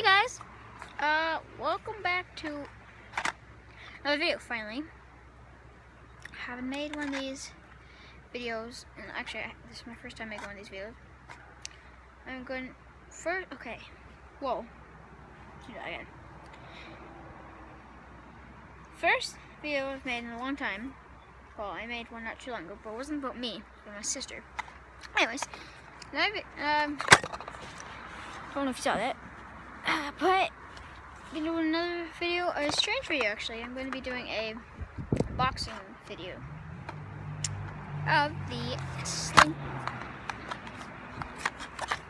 Hey guys, welcome back to another video. Finally, haven't made one of these videos, and actually, this is my first time making one of these videos. I'm going first. Okay, whoa, do that again. First video I've made in a long time. Well, I made one not too long ago, but it wasn't about me. It was about my sister. Anyways, don't know if you saw that. But I'm going to do another video, a strange video actually. I'm going to be doing a boxing video of the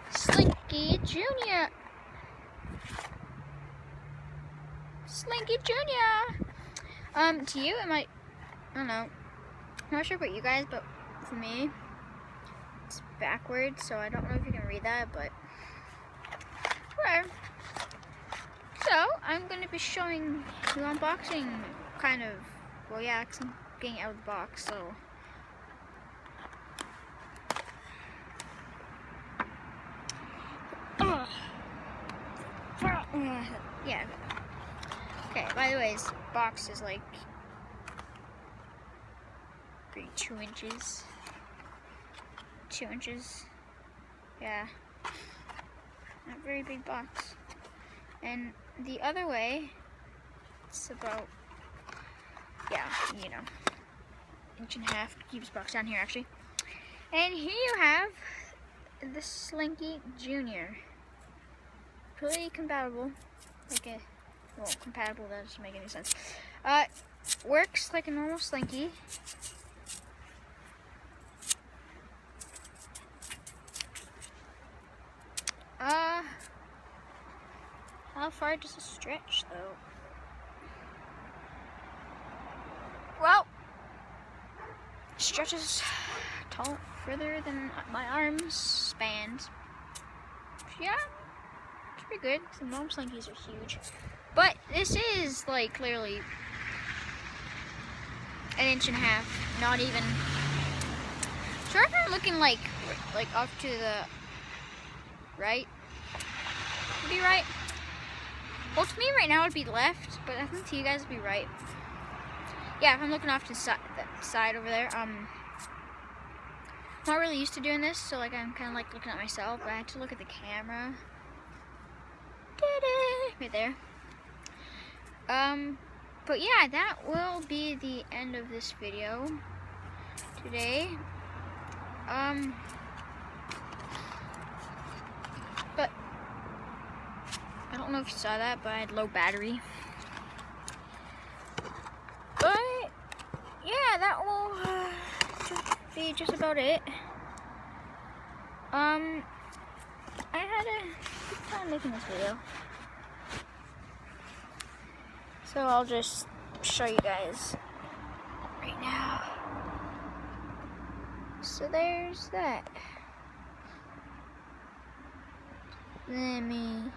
Slinky Jr. Slinky Jr. To you, it might, I don't know, I'm not sure about you guys, but for me, it's backwards, so I don't know if you can read that, but whatever. So, I'm going to be showing you unboxing, kind of, well yeah, because I'm getting out of the box, so. Yeah. Okay, by the way, this box is like 2 inches. 2 inches. Yeah. Not a very big box. And the other way, it's about, yeah, you know, 1.5 inches. Keep this box down here, actually. And here you have the Slinky Jr. Pretty compatible. Well, compatible, that doesn't make any sense. Works like a normal Slinky. How far does it stretch, though? Well, it stretches further than my arms spans. Yeah, it's pretty good. Some normal Slinkies are huge. But this is, like, clearly 1.5 inches, not even. Sure, if I'm looking, like off to the right, would be right. Well, to me right now it'd be left, but I think to you guys it'd be right. Yeah, if I'm looking off to the side over there, I'm not really used to doing this, so like I'm kind of like looking at myself, but I have to look at the camera. Right there. But yeah, that will be the end of this video today. But I don't know if you saw that, but I had low battery. But yeah, that will be just about it. I had a good time making this video. So I'll just show you guys right now. So there's that. Let me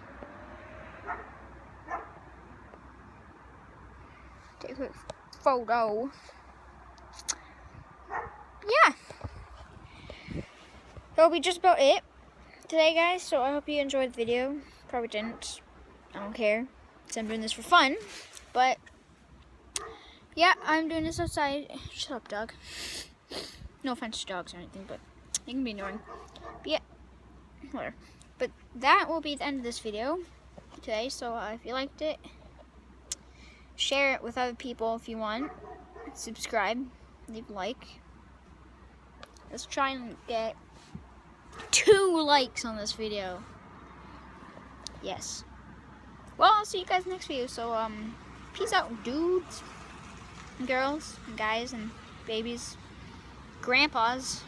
take a quick photo. Yeah. That'll be just about it today, guys. So I hope you enjoyed the video. Probably didn't. I don't care. So I'm doing this for fun. But yeah, I'm doing this outside. Shut up, dog. No offense to dogs or anything, but they can be annoying. But yeah, whatever. But that will be the end of this video today. So if you liked it, share it with other people if you want. Subscribe, leave a like. Let's try and get 2 likes on this video. Yes. Well, I'll see you guys next video. So peace out, dudes and girls and guys and babies, grandpas.